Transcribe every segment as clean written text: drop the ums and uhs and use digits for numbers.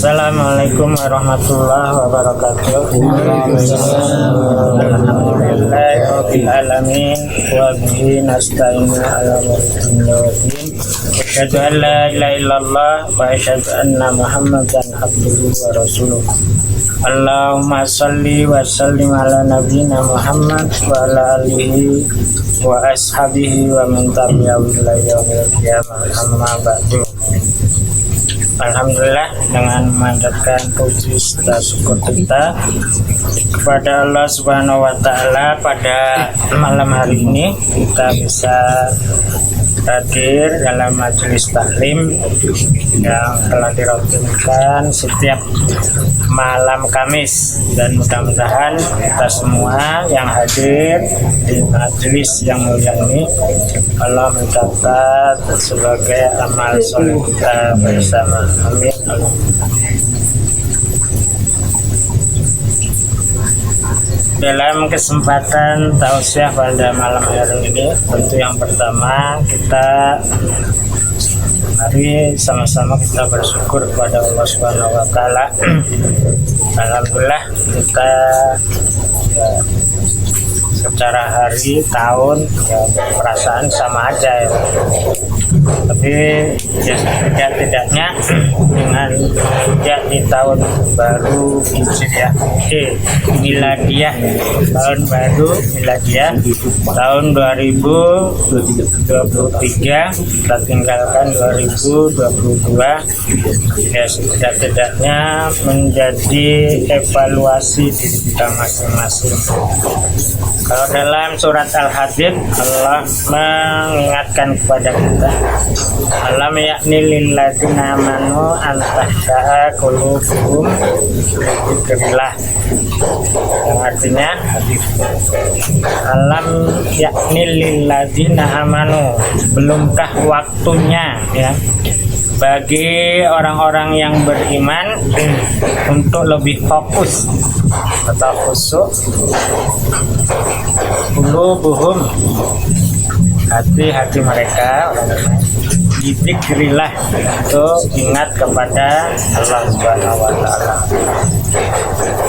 Assalamualaikum warahmatullahi wabarakatuh. Alhamdulillahirabbil alamin wa bihi nasta'inu ala umuri. Asyhadu an la ilaha illallah wa asyhadu anna Muhammadan abduhu wa rasuluh. Allahumma shalli wa sallim ala nabiyyina Muhammad wa ala alihi wa ashabihi wa man tabi'ahum ila yaumil qiyamah. Amma ba'du. Alhamdulillah, dengan memanjatkan puji serta syukur kita kepada Allah Subhanahu wa Ta'ala, pada malam hari ini kita bisa hadir dalam majelis taklim yang telah dirutinkan setiap malam Kamis, dan mudah-mudahan kita semua yang hadir di majelis yang mulia ini Allah mencatat sebagai amal soleh kita bersama. Amin. Dalam kesempatan tausiah pada malam hari ini, tentu yang pertama kita mari sama-sama kita bersyukur kepada Allah Subhanahu wa Ta'ala. Alhamdulillah kita secara hari, tahun, perasaan sama aja ya. Tapi ya setidaknya dengan di tahun baru Hijriah, Miladiyah, tahun baru Miladiyah tahun 2023, kita tinggalkan 2022, ya setidaknya menjadi evaluasi diri kita masing-masing. Kalau dalam surat Al-Hadid Allah mengingatkan kepada kita, alam yakni lilladzina amanu an tahsha'a qulubuhum dzikrillah, yang artinya alam yakni lilladzina amanu, belumkah waktunya ya bagi orang-orang yang beriman untuk lebih fokus atau khusyuk, qulubuhum, hati-hati mereka dzikrillah, itu ingat kepada Allah Subhanahu wa Ta'ala.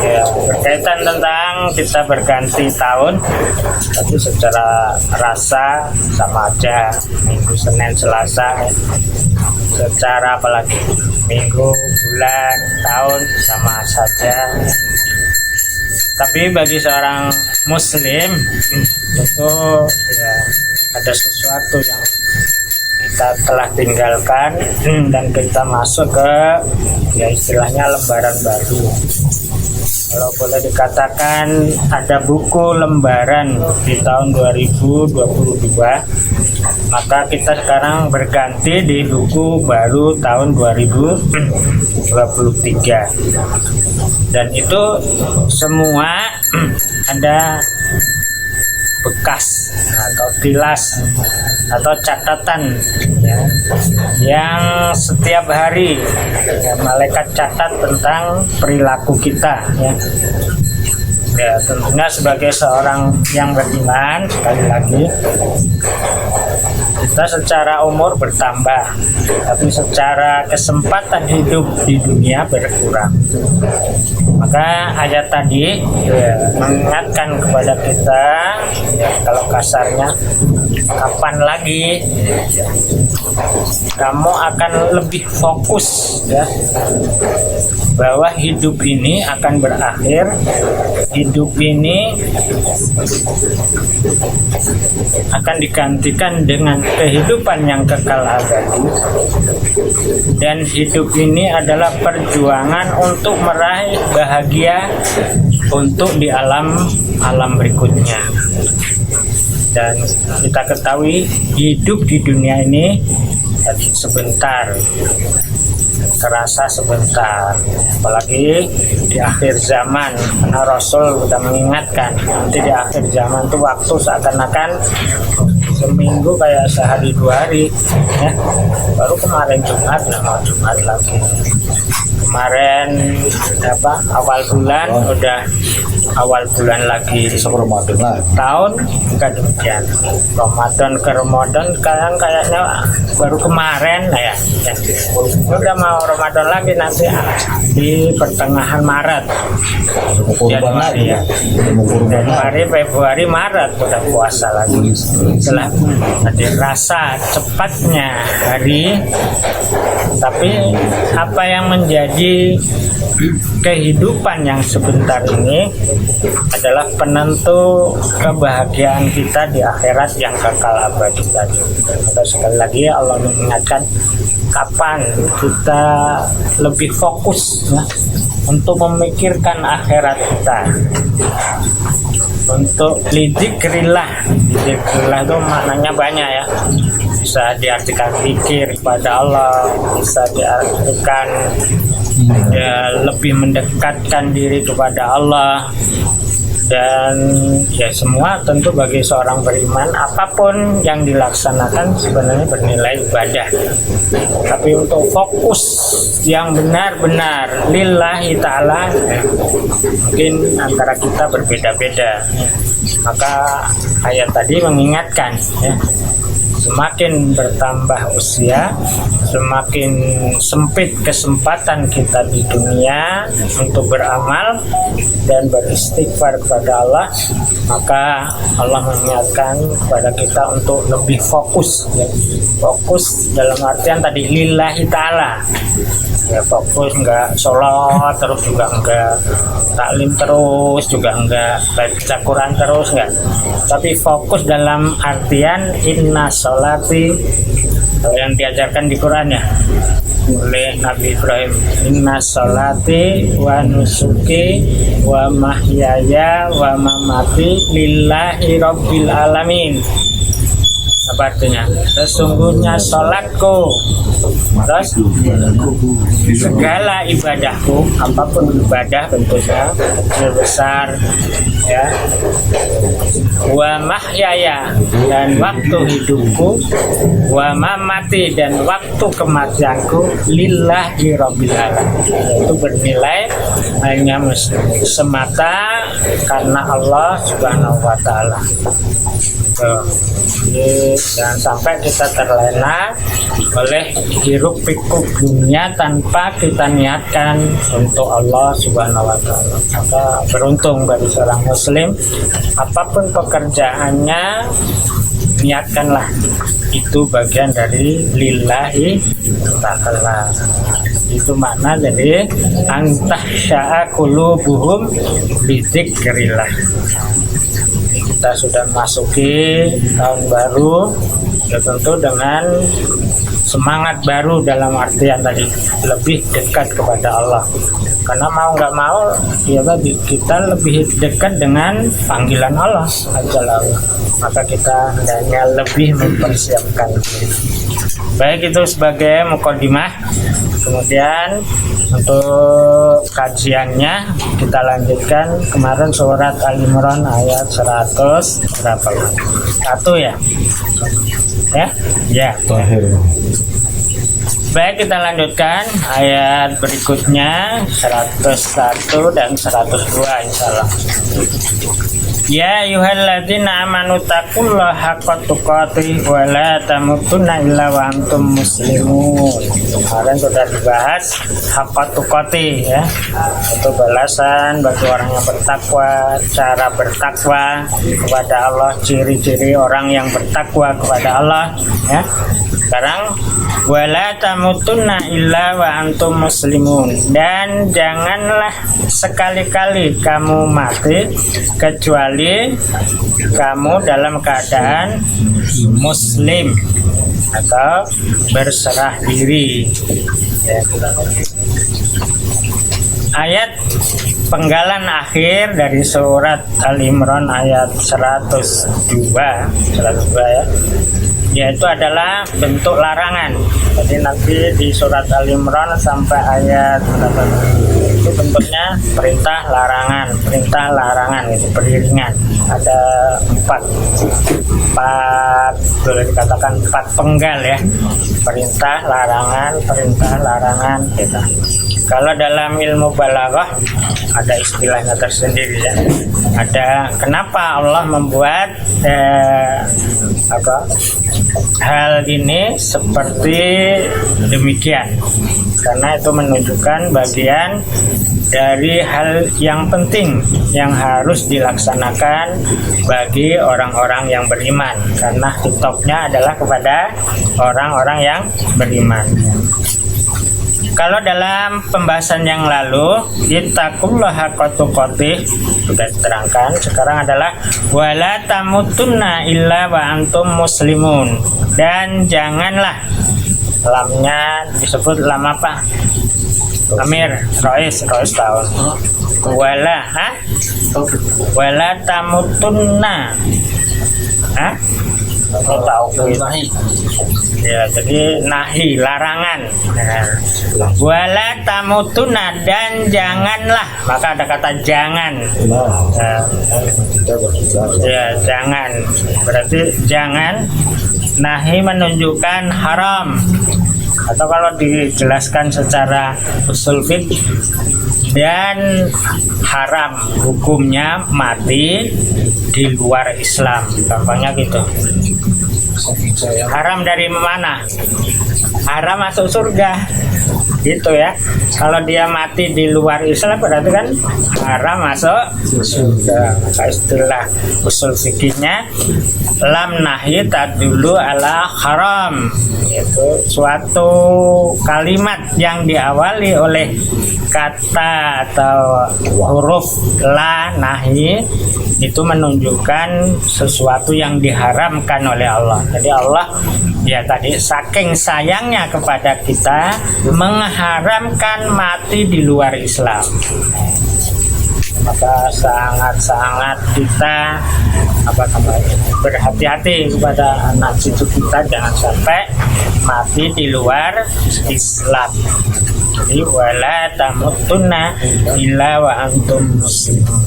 Ya, berkaitan tentang kita berganti tahun, tapi secara rasa sama aja, Minggu, Senin, Selasa. Secara apalagi minggu, bulan, tahun sama saja. Tapi bagi seorang muslim itu ya ada sesuatu yang kita telah tinggalkan dan kita masuk ke ya istilahnya lembaran baru. Kalau boleh dikatakan ada buku lembaran di tahun 2022, maka kita sekarang berganti di buku baru tahun 2023. Dan itu semua ada bekas atau tilas atau catatan ya, yang setiap hari ya, malaikat catat tentang perilaku kita ya. Ya, tentunya sebagai seorang yang beriman, sekali lagi kita secara umur bertambah, tapi secara kesempatan hidup di dunia berkurang. Maka ayat tadi ya, mengingatkan kepada kita ya, kalau kasarnya kapan lagi ya, kamu akan lebih fokus ya, bahwa hidup ini akan berakhir, hidup ini akan digantikan dengan kehidupan yang kekal abadi, dan hidup ini adalah perjuangan untuk meraih bahagia untuk di alam berikutnya. Dan kita ketahui hidup di dunia ini sebentar, terasa sebentar, apalagi di akhir zaman, karena Rasul sudah mengingatkan nanti di akhir zaman itu waktu seakan-akan seminggu kayak sehari dua hari ya. Baru kemarin Jumat, mau Jumat lagi, kemarin awal bulan udah awal bulan lagi Ramadan lah. tahun bukan demikian. Ramadan ke Ramadan sekarang kayaknya baru kemarin ya. Udah mau Ramadan lagi nanti di pertengahan Maret. Januari ya. Januari, Februari, Maret udah puasa lagi. Setelah ada rasa cepatnya hari, tapi apa yang menjadi kehidupan yang sebentar ini adalah penentu kebahagiaan kita di akhirat yang kekal abadi tadi. Maka sekali lagi Allah mengingatkan kapan kita lebih fokus ya, untuk memikirkan akhirat kita, untuk lidzikrillah. Lidzikrillah itu maknanya banyak ya, bisa diartikan zikir kepada Allah, bisa diartikan ya lebih mendekatkan diri kepada Allah. Dan ya semua tentu bagi seorang beriman apapun yang dilaksanakan sebenarnya bernilai ibadah. Tapi untuk fokus yang benar-benar lillahi ta'ala mungkin antara kita berbeda-beda. Maka ayat tadi mengingatkan ya, semakin bertambah usia, semakin sempit kesempatan kita di dunia untuk beramal dan beristighfar kepada Allah, maka Allah mengingatkan kepada kita untuk lebih fokus ya. Fokus dalam artian tadi lillahi ta'ala ya, fokus enggak sholat terus juga enggak, taklim terus juga enggak, baca Quran terus enggak, tapi fokus dalam artian inna sholati yang diajarkan di Quran ya oleh Nabi Ibrahim, inna sholati wa nusuki wa mahyaya wa mamati lillahi rabbil alamin. Apa artinya? Sesungguhnya sholatku, terus segala ibadahku, apapun ibadah bentuknya kecil besar ya, wa mahyaya dan waktu hidupku, wa mamati dan waktu kematianku lillahi rabbil alamin, itu bernilai hanya semata karena Allah Subhanahu wa taala. Jangan sampai kita terlena oleh hiruk pikuk dunia tanpa kita niatkan untuk Allah Subhanahu wa taala. Maka beruntung bagi seorang muslim, apapun pekerjaannya niatkanlah itu bagian dari lillahi ta'ala. Itu makna dari antahsya'a qulubuhum bidzikrillah. Kita sudah masuki tahun baru ya, tentu dengan semangat baru dalam artian tadi lebih dekat kepada Allah. Karena mau nggak mau ya tadi kita lebih dekat dengan panggilan Allah ajalah. Maka kita hendaknya lebih mempersiapkan diri. Baik, itu sebagai mukadimah. Kemudian untuk kajiannya kita lanjutkan kemarin surat Al-Imran ayat 100 berapa? 1 ya? Ya. Terakhir. Baik, kita lanjutkan ayat berikutnya 101 dan 102 insyaallah. Ya ayyuhalladzina amanu taqullaha haqqa tuqatih wa la tamutunna illa wa antum muslimun. Kemarin sudah dibahas haqqa tuqatih ya, itu balasan bagi orang yang bertakwa, cara bertakwa kepada Allah, ciri-ciri orang yang bertakwa kepada Allah ya. Sekarang wala tamutunna illa wa antum muslimun, dan janganlah sekali-kali kamu mati kecuali kamu dalam keadaan muslim atau berserah diri ya. ayat penggalan akhir dari surat Al-Imran ayat 102 ya, yaitu adalah bentuk larangan. Jadi nanti di surat Al-Imran sampai ayat berapa itu bentuknya perintah larangan itu beriringan. Ada empat boleh dikatakan empat penggal ya, perintah larangan gitu. Kalau dalam ilmu balaghah ada istilahnya tersendiri ya. Ada kenapa Allah membuat hal ini seperti demikian, karena itu menunjukkan bagian dari hal yang penting yang harus dilaksanakan bagi orang-orang yang beriman, karena hitopnya adalah kepada orang-orang yang beriman. Kalau dalam pembahasan yang lalu ittaqullaha haqqa tuqatih sudah diterangkan, sekarang adalah wala tamutunna illa wa antum muslimun, dan janganlah, lamnya disebut lam apa? Amir, Rois tahun. Wala tamutunna. Tahu ya, jadi nahi larangan. Wala tamutuna, dan janganlah, maka ada kata jangan. Ya, jangan berarti jangan. Nahi menunjukkan haram, atau kalau dijelaskan secara usul fiqh, dan haram hukumnya mati di luar Islam, gampangnya gitu. Haram dari mana? Haram masuk surga, gitu ya. Kalau dia mati di luar Islam berarti kan haram masuk surga. Maka istilah usul fikihnya lam nahi tadullu ala haram, yaitu suatu kalimat yang diawali oleh kata atau huruf la nahi itu menunjukkan sesuatu yang diharamkan oleh Allah. Jadi Allah ya tadi saking sayangnya kepada kita mengharamkan mati di luar Islam. Maka sangat-sangat kita berhati-hati kepada anak cucu kita, jangan sampai mati di luar Islam. Jadi wala tamutunna illa wa antum muslimun.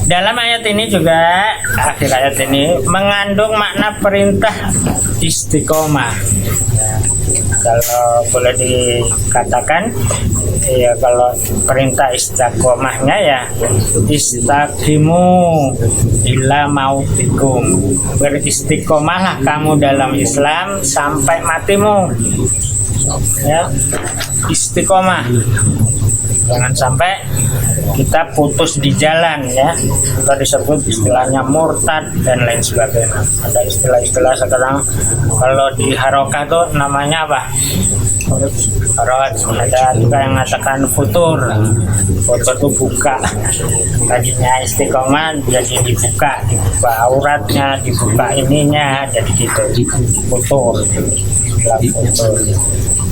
Dalam ayat ini juga, akhir ayat ini mengandung makna perintah istiqomah. Kalau boleh dikatakan, ya kalau perintah istiqomahnya ya istaqimu ila mautikum, beristiqomahlah kamu dalam Islam sampai matimu. Ya, istiqomah. Jangan sampai kita putus di jalan ya, atau disebut istilahnya murtad dan lain sebagainya. Ada istilah-istilah sekarang kalau di harokah tuh namanya apa? Harokah. Ada juga yang mengatakan futur tuh buka, tadinya istiqomah jadi dibuka auratnya, dibuka ininya, jadi gitu futur.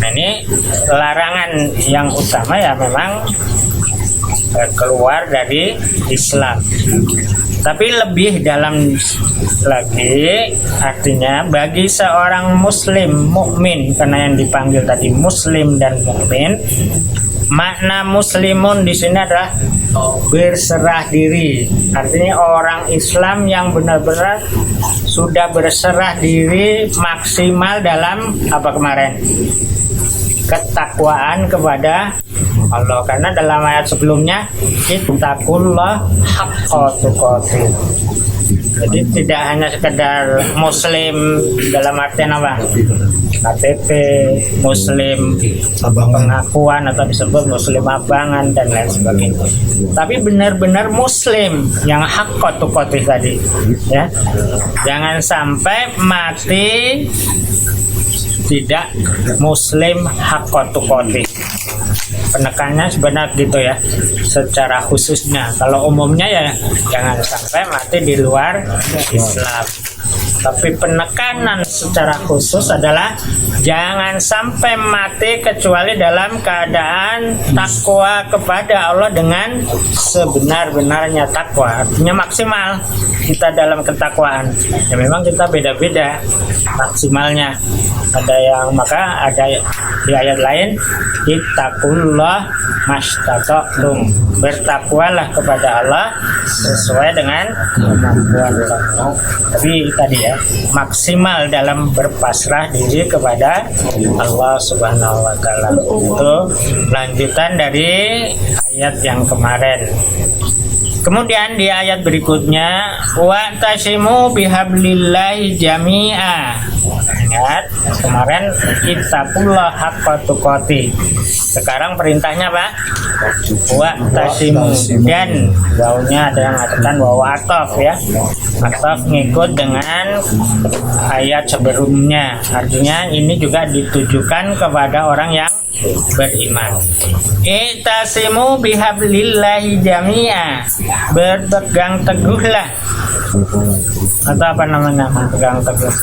Nah ini larangan yang utama ya memang keluar dari Islam. Tapi lebih dalam lagi artinya bagi seorang muslim mukmin, karena yang dipanggil tadi muslim dan mukmin, makna muslimun di sini adalah berserah diri. Artinya orang Islam yang benar-benar sudah berserah diri maksimal dalam apa kemarin? Ketakwaan kepada Allah, karena dalam ayat sebelumnya ittaqullah haqqa tuqatih. Jadi tidak hanya sekedar muslim dalam artian apa? KTP, muslim pengakuan atau disebut muslim abangan dan lain sebagainya. Tapi benar-benar muslim yang haqqa tuqatih tadi, ya. Jangan sampai mati tidak muslim haqqa tuqatih. Penekannya sebenarnya gitu ya, secara khususnya. Kalau umumnya ya jangan sampai mati di luar Islam. Tapi penekanan secara khusus adalah jangan sampai mati kecuali dalam keadaan takwa kepada Allah dengan sebenar-benarnya takwa. Artinya maksimal kita dalam ketakwaan. Ya memang kita beda-beda maksimalnya. Maka ada di ayat lain, ittaqullah mastata'tum. Bertakwalah kepada Allah sesuai dengan kemampuan. Tapi tadi ya, maksimal dalam berpasrah diri kepada Allah Subhanahu wa taala. Itu lanjutan dari ayat yang kemarin. Kemudian di ayat berikutnya, wa tasimu bihablillahi jami'a. Ingat kemarin ittaqullah haqqa tuqati. Sekarang perintahnya apa? Wa tasimu, dan wawunya ada yang mengatakan wawu ataf ya. Ataf ngikut dengan ayat sebelumnya. Artinya ini juga ditujukan kepada orang yang beriman. Itasimu bihablillahi jami'a. Berpegang teguhlah. Atau apa namanya berpegang teguh?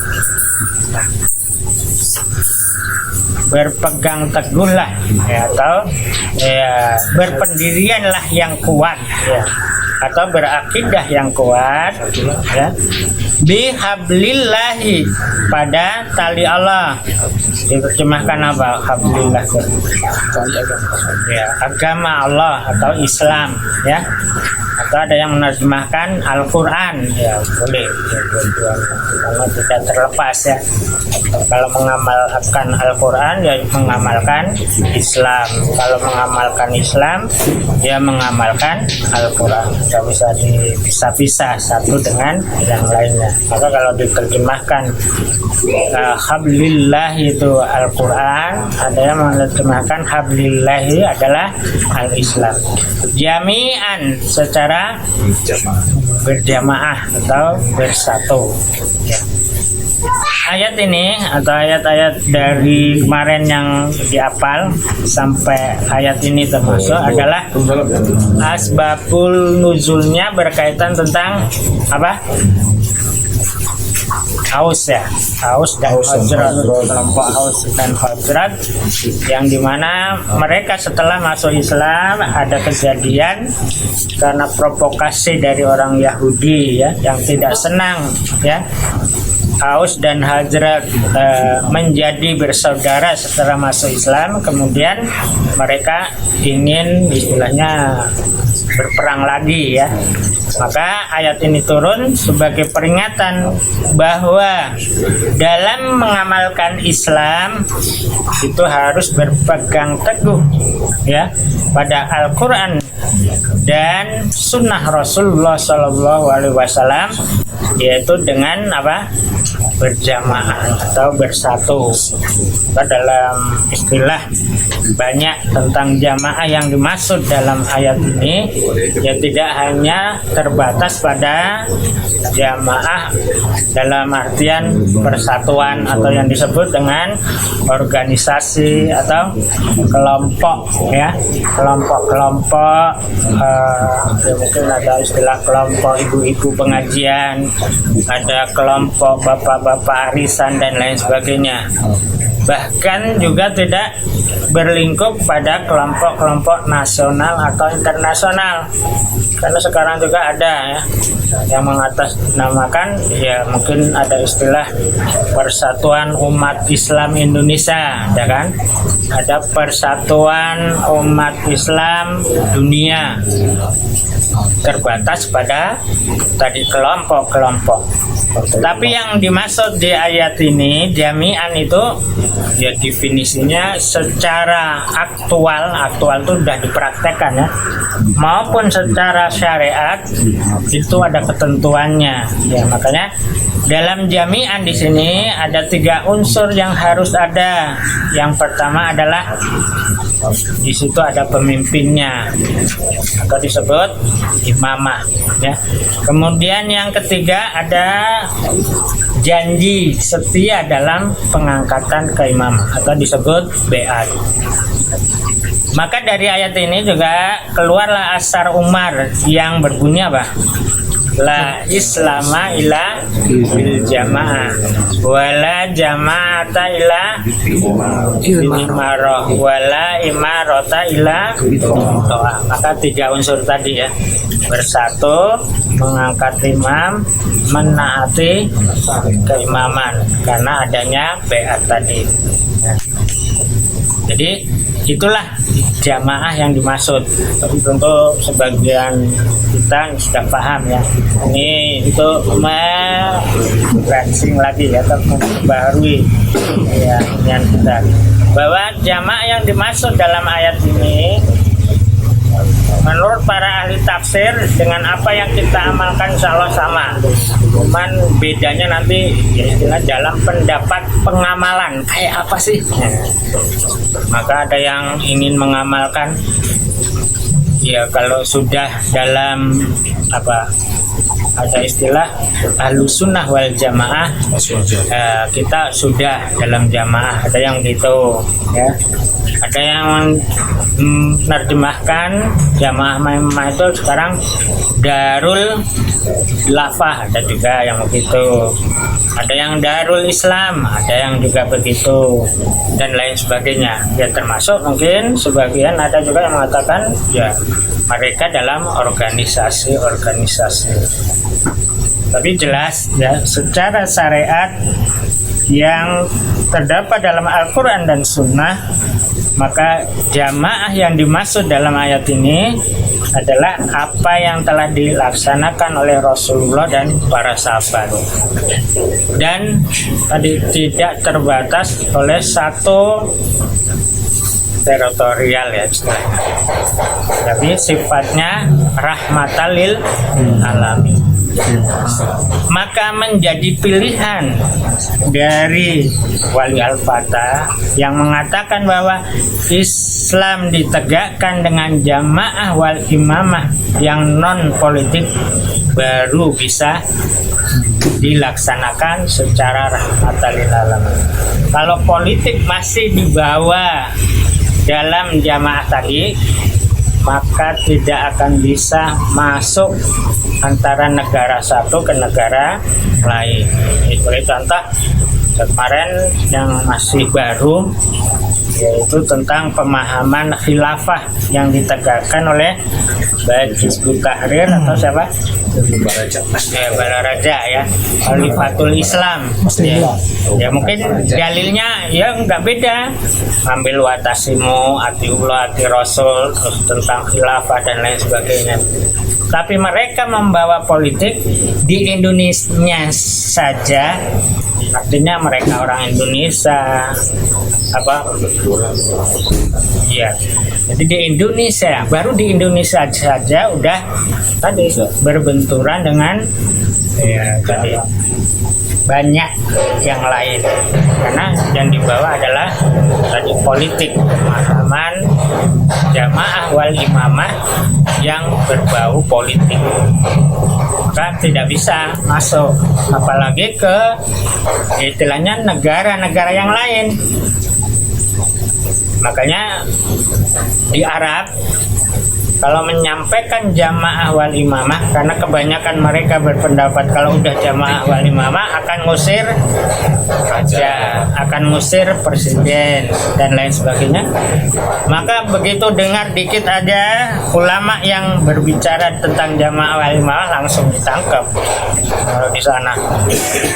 Berpegang teguhlah ya, atau ya, berpendirianlah yang kuat ya, atau berakidah yang kuat ya, bihablillahi, pada tali Allah. Diterjemahkan apa hablillah? Ya, agama Allah atau Islam ya, atau ada yang menerjemahkan Al-Quran ya, boleh ya, karena tidak terlepas ya. Kalau mengamalkan Al-Quran ya mengamalkan Islam, kalau mengamalkan Islam ya mengamalkan Al-Quran. Tidak bisa dipisah-pisah satu dengan yang lainnya. Maka kalau diterjemahkan hablillah itu Al-Quran, ada yang menerjemahkan hablillahi adalah Al-Islam. Jami'an secara berjamaah atau bersatu ya. Ayat ini atau ayat-ayat dari kemarin yang dihafal sampai ayat ini termasuk adalah asbabul nuzulnya berkaitan tentang apa? Aus ya, Aus dan Khazraj, kelompok Aus dan Khazraj, yang dimana mereka setelah masuk Islam ada kejadian karena provokasi dari orang Yahudi ya, yang tidak senang ya, Aus dan Khazraj menjadi bersaudara setelah masuk Islam. Kemudian mereka ingin istilahnya berperang lagi ya. Maka ayat ini turun sebagai peringatan bahwa dalam mengamalkan Islam itu harus berpegang teguh ya pada Al-Quran dan Sunnah Rasulullah SAW, yaitu dengan apa? Berjamaah atau bersatu. Dalam istilah banyak tentang jamaah yang dimaksud dalam ayat ini ya, tidak hanya terbatas pada jamaah dalam artian persatuan atau yang disebut dengan organisasi atau kelompok ya, kelompok-kelompok ya, mungkin ada istilah kelompok ibu-ibu pengajian, ada kelompok bapak-bapak arisan dan lain sebagainya. Bahkan juga tidak berlingkup pada kelompok-kelompok nasional atau internasional, karena sekarang juga ada ya yang mengatasnamakan ya, mungkin ada istilah Persatuan Umat Islam Indonesia ya kan, ada Persatuan Umat Islam Dunia, terbatas pada tadi kelompok-kelompok. Tapi yang dimaksud di ayat ini jami'an itu ya definisinya secara aktual itu sudah dipraktekkan ya, maupun secara syariat itu ada ketentuannya ya. Makanya dalam jami'an di sini ada 3 unsur yang harus ada. Yang pertama adalah di situ ada pemimpinnya atau disebut imamah ya. Kemudian yang ketiga ada janji setia dalam pengangkatan ke imam atau disebut bai'at. Maka dari ayat ini juga keluarlah asar Umar yang berbunyi apa? la islama ila bil jamaah wala jama'ata ila bil imarah wala imarata ila to'ah. Maka 3 unsur tadi ya, bersatu, mengangkat imam, menaati keimaman karena adanya baiat tadi ya. Jadi itulah jamaah yang dimaksud. Tapi tentu sebagian kita sudah paham ya. Ini itu refreshing lagi ya, atau memperbarui ya yang kita, bahwa jamaah yang dimaksud dalam ayat ini menurut para ahli tafsir dengan apa yang kita amalkan insya Allah sama. Cuman bedanya nanti ya istilah dalam pendapat pengamalan kayak apa sih. Maka ada yang ingin mengamalkan ya kalau sudah dalam apa, ada istilah ahlus sunnah wal jamaah, kita sudah dalam jamaah. Ada yang gitu ya. Ada yang menerjemahkan jamaah memang itu sekarang darul lafah, ada juga yang begitu. Ada yang darul Islam, ada yang juga begitu, dan lain sebagainya. Ya termasuk mungkin sebagian ada juga yang mengatakan ya mereka dalam organisasi. Tapi jelas ya secara syariat yang terdapat dalam Al-Quran dan Sunnah, maka jamaah yang dimaksud dalam ayat ini adalah apa yang telah dilaksanakan oleh Rasulullah dan para sahabat, dan tadi tidak terbatas oleh satu teritorial ya istilahnya, tapi sifatnya rahmatan lil alamin. Maka menjadi pilihan dari Wali Al-Fatah yang mengatakan bahwa Islam ditegakkan dengan jamaah wal imamah yang non politik baru bisa dilaksanakan secara rahmatan lil alamin. Kalau politik masih dibawa dalam jamaah tadi, maka tidak akan bisa masuk antara negara satu ke negara lain. Sebagai contoh kemarin yang masih baru, yaitu tentang pemahaman khilafah yang ditegakkan oleh baik Hizbut Tahrir atau siapa? Balaraja ya, Khalifatul Islam ya mungkin dalilnya ya nggak beda, ambil watasimu atiullah ati rasul, terus tentang khilafah dan lain sebagainya. Tapi mereka membawa politik di Indonesia saja, artinya mereka orang Indonesia apa ya, jadi di Indonesia, baru di Indonesia saja udah tadi berbenturan dengan ya tadi banyak yang lain, karena yang dibawa adalah tadi politik, pemahaman jamaah wal imamah yang berbau politik, maka tidak bisa masuk apalagi ke istilahnya negara-negara yang lain. Makanya di Arab kalau menyampaikan jamaah wal imamah, karena kebanyakan mereka berpendapat kalau udah jamaah wal imamah akan ngusir raja, akan ngusir presiden dan lain sebagainya. Maka begitu dengar dikit ada ulama yang berbicara tentang jamaah wal imamah langsung ditangkap di sana,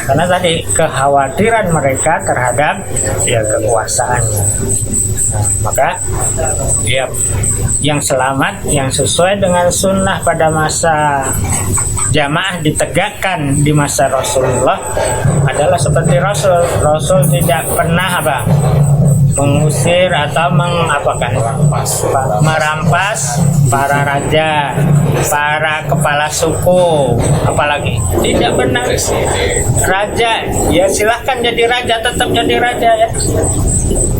karena tadi kekhawatiran mereka terhadap ya kekuasaannya. Nah, maka ya yang selamat, yang sesuai dengan sunnah pada masa jamaah ditegakkan di masa Rasulullah adalah seperti Rasul. Rasul tidak pernah apa mengusir atau merampas para raja, para kepala suku, apalagi tidak pernah. Raja ya silahkan jadi raja, tetap jadi raja ya,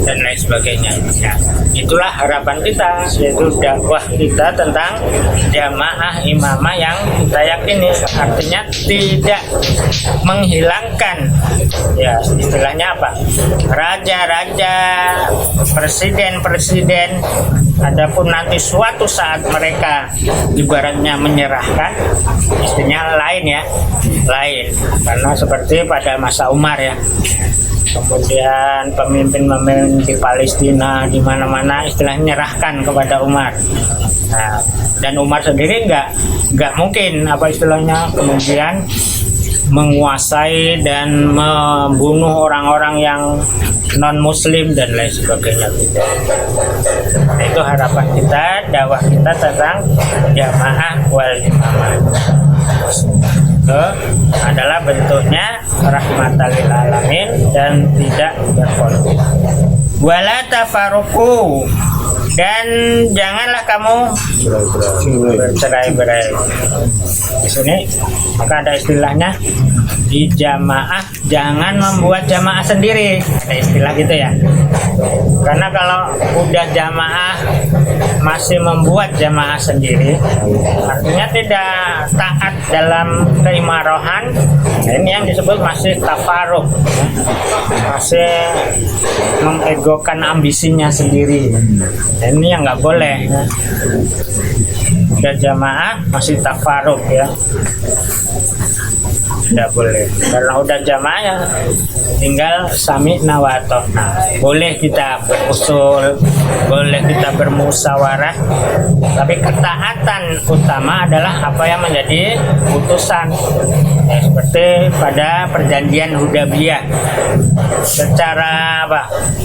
dan lain sebagainya. Ya, itulah harapan kita, yaitu dakwah kita tentang jamaah imamah yang kita yakini, artinya tidak menghilangkan ya istilahnya apa, raja-raja presiden-presiden, adapun nanti suatu saat mereka ibaratnya menyerahkan, istinya lain ya, lain. Karena seperti pada masa Umar ya, kemudian pemimpin-pemimpin di Palestina di mana-mana istilahnya menyerahkan kepada Umar. Nah, dan Umar sendiri nggak mungkin apa istilahnya kemudian menguasai dan membunuh orang-orang yang non Muslim dan lain sebagainya. Nah, itu harapan kita, dakwah kita tentang jamaah wal imamah. Itu adalah bentuknya rahmatan lil alamin dan tidak berkonflik. Wala tafaruqu, dan janganlah kamu bercerai-berai. Di sini maka ada istilahnya di jamaah jangan membuat jamaah sendiri, ada istilah gitu ya. Karena kalau udah jamaah masih membuat jamaah sendiri, artinya tidak taat dalam keimarohan. Nah, ini yang disebut masih tafarruq, masih mengegokan ambisinya sendiri. Nah, ini yang nggak boleh. Udah jamaah masih tafarruq ya, tidak boleh. Karena udah jamaah ya tinggal sami'na wa ata'na. Boleh kita berusul, boleh kita bermusyawarah, tapi ketaatan utama adalah apa yang menjadi putusan. Ya, seperti pada perjanjian Hudaybiyah. Secara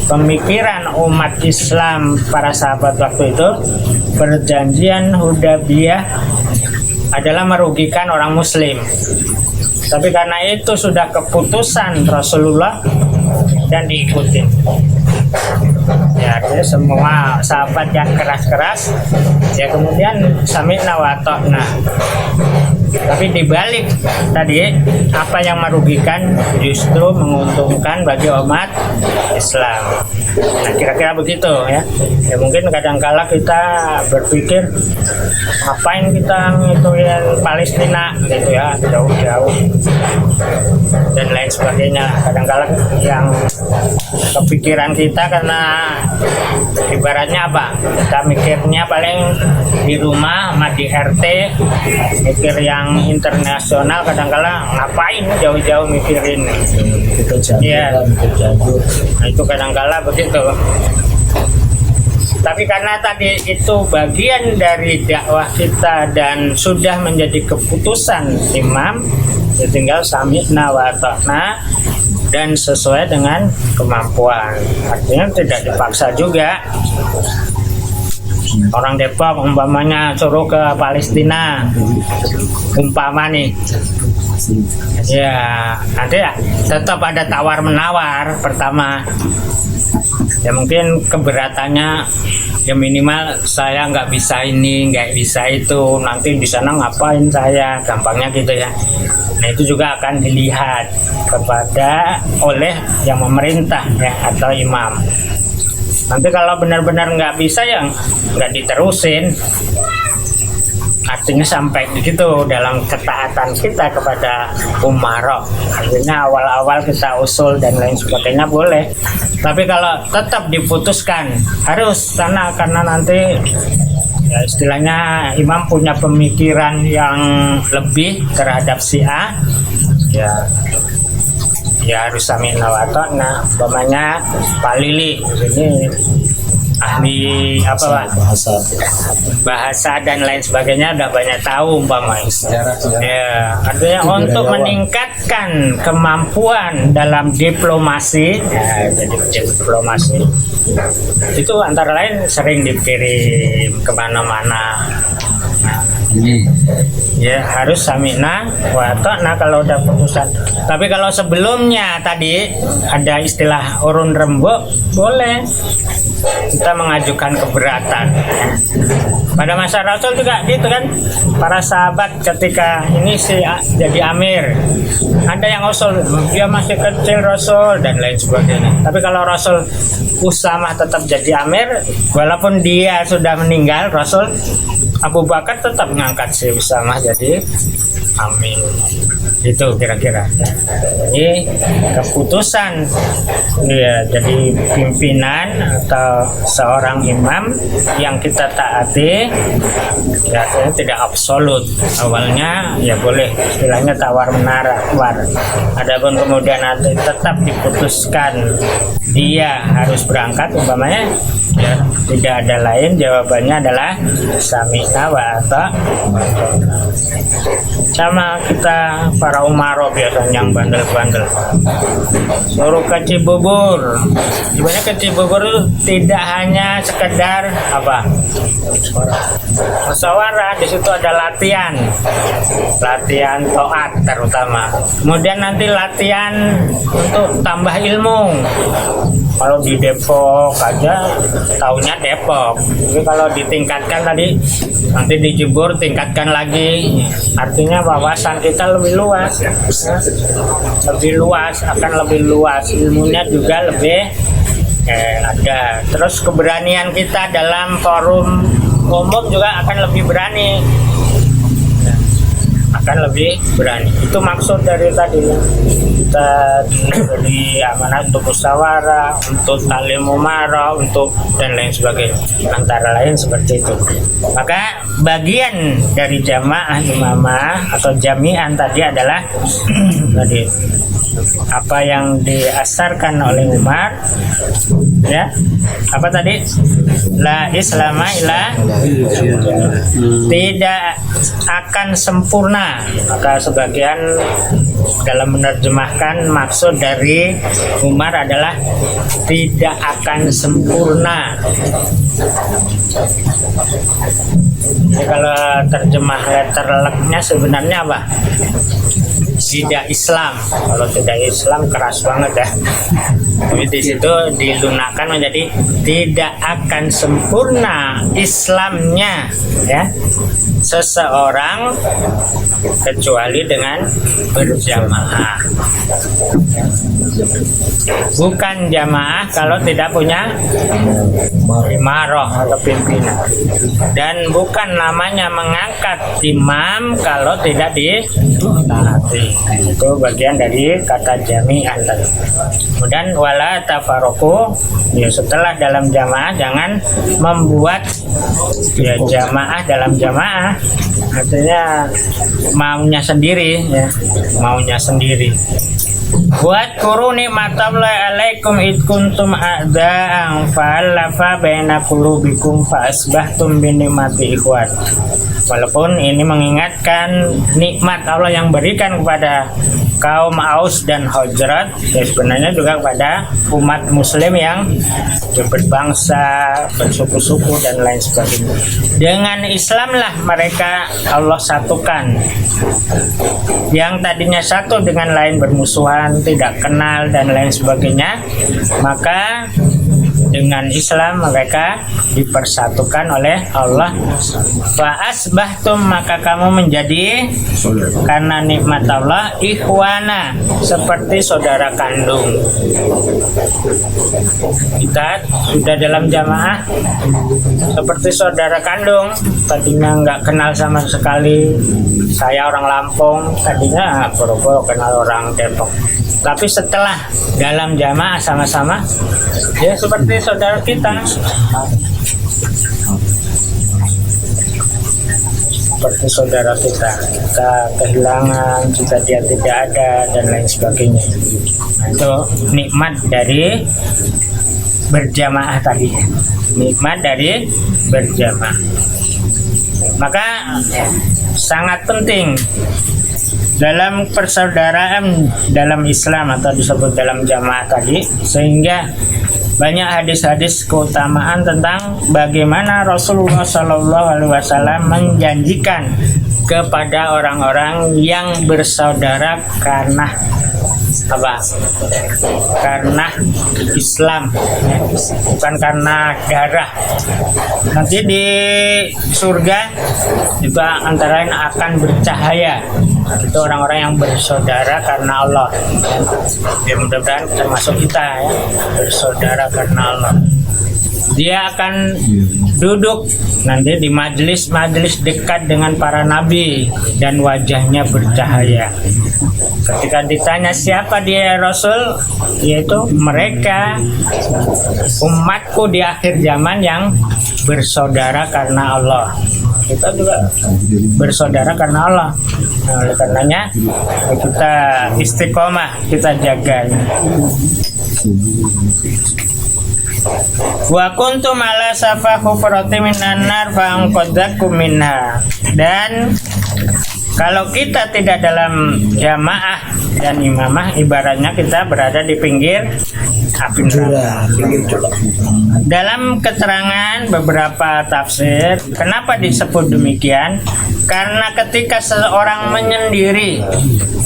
pemikiran umat Islam para sahabat waktu itu, perjanjian Hudaybiyah adalah merugikan orang Muslim. Tapi karena itu sudah keputusan Rasulullah dan diikuti. Ya, artinya semua sahabat yang keras-keras ya kemudian sami'na wa ata'na. Tapi dibalik tadi apa yang merugikan justru menguntungkan bagi umat Islam. Nah, kira-kira begitu ya. Ya mungkin kadang-kala kita berpikir ngapain kita ngituin Palestina gitu ya, jauh-jauh dan lain sebagainya. Kadang-kala yang kepikiran kita karena ibaratnya apa? Kita mikirnya paling di rumah sama di RT, mikir yang internasional. Kadang-kala ngapain jauh-jauh mikirin ya. Nah, itu kadang-kala begitu. Tapi karena tadi itu bagian dari dakwah kita dan sudah menjadi keputusan imam, ya tinggal sami'na wa ata'na dan sesuai dengan kemampuan. Artinya tidak dipaksa juga. Orang Depok umpamanya suruh ke Palestina, umpama nih, ya nanti ya tetap ada tawar menawar pertama. Ya mungkin keberatannya ya minimal saya nggak bisa ini, nggak bisa itu, nanti di sana ngapain saya, gampangnya gitu ya. Nah itu juga akan dilihat kepada oleh yang memerintah ya atau imam. Nanti kalau benar-benar nggak bisa ya nggak diterusin. Artinya sampai begitu dalam ketaatan kita kepada umara. Artinya awal-awal kita usul dan lain sebagainya boleh. Tapi kalau tetap diputuskan harus karena nanti ya istilahnya imam punya pemikiran yang lebih terhadap si A, ya harus sami'na wa ata'na. Umpamanya Pak Lili ini ahli apa bahasa dan lain sebagainya udah banyak tahu umpamanya. Ya, artinya untuk meningkatkan kemampuan dalam diplomasi, ya, jadi diplomasi itu antara lain sering dikirim kemana-mana. Ya harus sami'na wa ata'na kalau udah putusan. Tapi kalau sebelumnya tadi ada istilah urun rembuk, boleh kita mengajukan keberatan. Pada masa Rasul juga gitu kan, para sahabat ketika ini si jadi amir, ada yang usul dia masih kecil Rasul dan lain sebagainya. Tapi kalau Rasul Usamah tetap jadi amir, walaupun dia sudah meninggal, Rasul Abu Bakar tetap mengangkat si Usamah jadi Amin. Itu kira-kira. Jadi keputusan ya, jadi pimpinan atau seorang imam yang kita taati ya tidak absolut. Awalnya ya boleh istilahnya tawar menawar. Adapun kemudian nanti tetap diputuskan dia harus berangkat umpamanya ya tidak ada lain, jawabannya adalah sami'na wa ata'na. Sama kita para umaro biasanya yang bandel-bandel suruh ke Cibubur. Sebenarnya ke Cibubur itu tidak hanya sekedar apa musyawarah, di situ ada latihan toat terutama. Kemudian nanti latihan untuk tambah ilmu. Kalau di Depok aja taunya Depok, jadi kalau ditingkatkan tadi nanti di Jember tingkatkan lagi, artinya wawasan kita lebih luas, akan lebih luas, ilmunya juga lebih ada. Terus keberanian kita dalam forum umum juga akan lebih berani, itu maksud dari tadi kita diberi amanat untuk musyawarah, untuk talim umarah, untuk dan lain sebagainya, antara lain seperti itu. Maka bagian dari jamaah imamah atau jami'an tadi adalah tadi apa yang diasarkan oleh Umar ya, apa tadi, la islama illa tidak akan sempurna. Maka sebagian dalam menerjemahkan maksud dari Umar adalah tidak akan sempurna. Jadi kalau terjemah letter luck-nya sebenarnya apa? Tidak Islam. Kalau tidak Islam keras banget ya. Tapi di situ dilunakkan menjadi tidak akan sempurna Islamnya ya seseorang kecuali dengan berjamaah. Bukan jamaah kalau tidak punya imarah atau pimpinan, dan bukan namanya mengangkat imam kalau tidak ditaati. Itu bagian dari kata jami'an tadi. Kemudian wala tafaroku, ya setelah dalam jamaah jangan membuat ya jamaah dalam jamaah, artinya maunya sendiri ya, maunya sendiri. Buat kuru nikmatallahi alaikum id kuntum a'da'an fa'alafa baina qulubikum fa asbahtum bi nikmati ikhwan. Walaupun ini mengingatkan nikmat Allah yang berikan kepada kaum Aus dan Khazraj, ya sebenarnya juga kepada umat muslim yang berbangsa, bersuku-suku dan lain sebagainya. Dengan Islamlah mereka Allah satukan. Yang tadinya satu dengan lain bermusuhan, tidak kenal dan lain sebagainya, maka dengan Islam mereka dipersatukan oleh Allah. Fa asbahtum, maka kamu menjadi karena nikmat Allah ikhwana, seperti saudara kandung. Kita sudah dalam jamaah seperti saudara kandung. Tadinya nggak kenal sama sekali, saya orang Lampung, tadinya boro-boro kenal orang Depok. Tapi setelah dalam jamaah sama-sama, ya seperti saudara kita, seperti saudara kita kehilangan, jika dia tidak ada dan lain sebagainya. Nah, itu nikmat dari berjamaah tadi, nikmat dari berjamaah. Maka sangat penting dalam persaudaraan dalam Islam atau disebut dalam jamaah tadi, sehingga banyak hadis-hadis keutamaan tentang bagaimana Rasulullah SAW menjanjikan kepada orang-orang yang bersaudara karena apa? Karena Islam, bukan karena darah. Nanti di surga juga antara lain akan bercahaya. Itu orang-orang yang bersaudara karena Allah. Ya mudah-mudahan termasuk kita ya, bersaudara karena Allah. dia akan duduk nanti di majelis-majelis dekat dengan para nabi dan wajahnya bercahaya. Ketika ditanya siapa dia ya Rasul, yaitu mereka umatku di akhir zaman yang bersaudara karena Allah. Kita juga bersaudara karena Allah. Nah, oleh karenanya kita istiqomah, kita jaga. Wa kuntum ala safa hufrati minan nar fa anqadzakum minha. Dan kalau kita tidak dalam jamaah dan imamah, ibaratnya kita berada di pinggir api neraka. Dalam keterangan beberapa tafsir, kenapa disebut demikian? Karena ketika seseorang menyendiri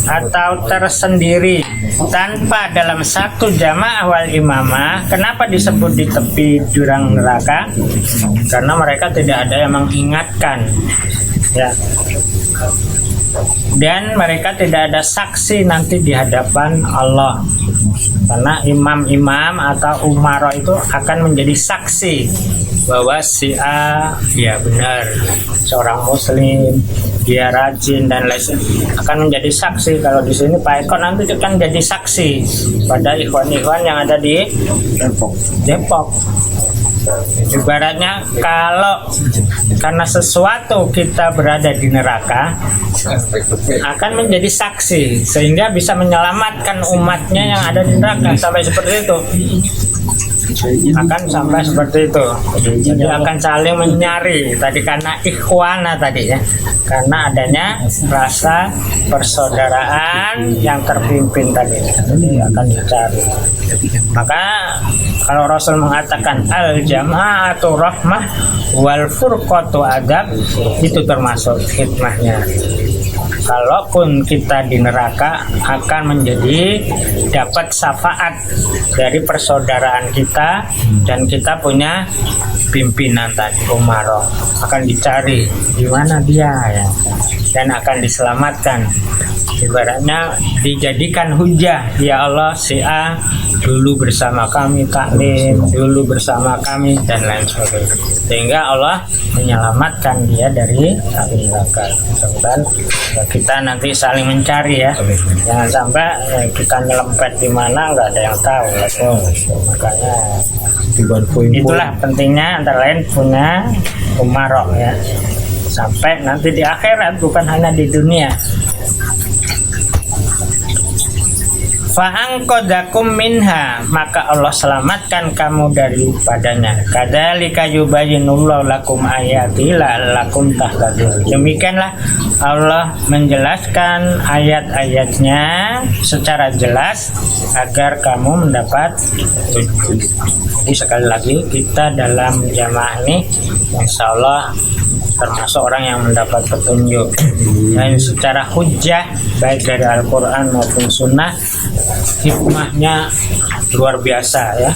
atau tersendiri tanpa dalam satu jamaah wal imamah, kenapa disebut di tepi jurang neraka? Karena mereka tidak ada yang mengingatkan, ya. Dan mereka tidak ada saksi nanti di hadapan Allah, karena imam-imam atau umaro itu akan menjadi saksi bahwa si A ya benar seorang muslim, dia rajin dan lain akan menjadi saksi. Kalau di sini Pak Eko nanti akan jadi saksi pada ikhwan-ikhwan yang ada di Depok. Ibaratnya kalau karena sesuatu kita berada di neraka, akan menjadi saksi sehingga bisa menyelamatkan umatnya yang ada di neraka. Sampai seperti itu, akan sampai seperti itu. Jadi akan saling menyari tadi karena ikhwana tadi ya, karena adanya rasa persaudaraan yang terpimpin tadi. Jadi akan dicari. Maka kalau Rasul mengatakan al jama'atu rahmah wal furqatu adab, itu termasuk hikmahnya. Kalaupun kita di neraka akan menjadi dapat syafaat dari persaudaraan kita, dan kita punya pimpinan tadi umaro, akan dicari di mana dia ya, dan akan diselamatkan. Ibaratnya dijadikan hujah, ya Allah si A dulu bersama kami taklim, dulu bersama kami dan lain sebagainya, sehingga Allah menyelamatkan dia dari api neraka. Dan kita nanti saling mencari ya, jangan sampai kita nyelempet di mana nggak ada yang tahu. Makanya itulah pentingnya antara lain punya umarok ya, sampai nanti di akhirat, bukan hanya di dunia. Fa'angkodakum minha, maka Allah selamatkan kamu daripadanya. Kadzalika yubayyinullahu lakum ayati la'allakum tahtadun. Demikianlah Allah menjelaskan ayat-ayatnya secara jelas agar kamu mendapat petunjuk. Jadi sekali lagi kita dalam jamaah ini insya Allah termasuk orang yang mendapat petunjuk, dan secara hujah baik dari Al-Quran maupun Sunnah, hikmahnya luar biasa ya.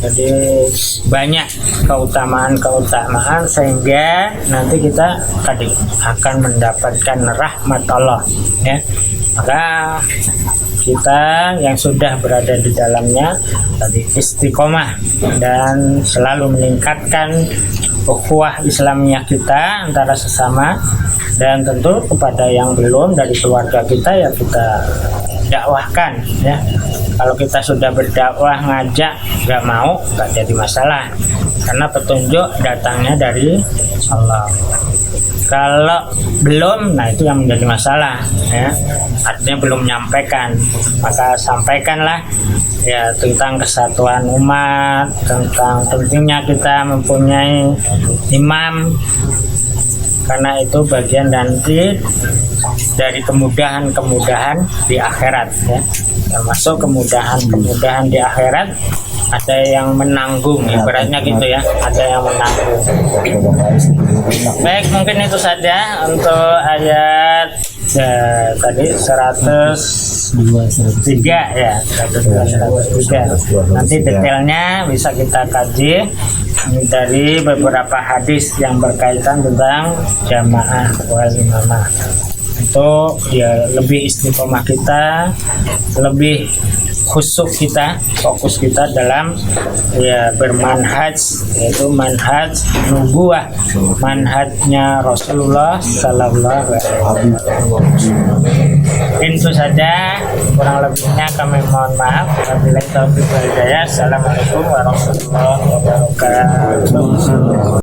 Jadi banyak keutamaan sehingga nanti kita tadi akan mendapatkan rahmat Allah ya. Maka kita yang sudah berada di dalamnya tadi istiqomah dan selalu meningkatkan ukhuwah Islamiyah kita antara sesama, dan tentu kepada yang belum dari keluarga kita ya kita dakwahkan ya. Kalau kita sudah berdakwah ngajak nggak mau, nggak jadi masalah, karena petunjuk datangnya dari Allah. Kalau belum, nah itu yang menjadi masalah ya, artinya belum menyampaikan. Maka sampaikanlah ya tentang kesatuan umat, tentang pentingnya kita mempunyai imam, karena itu bagian nanti dari kemudahan-kemudahan di akhirat ya. Termasuk kemudahan-kemudahan di akhirat, ada yang menanggung, ibaratnya gitu ya, ada yang menanggung. Baik, mungkin itu saja untuk ayat tadi 103 ya, 103. Nanti detailnya bisa kita kaji dari beberapa hadis yang berkaitan tentang jamaah wal imamah. untuk ya lebih istiqomah kita, lebih khusyuk kita, fokus kita dalam ya bermanhaj, yaitu manhaj nubuwah, manhajnya Rasulullah Sallallahu Alaihi Wasallam. Itu saja, kurang lebihnya kami mohon maaf. Wabillahi taufiq wal hidayah. Assalamualaikum warahmatullahi wabarakatuh.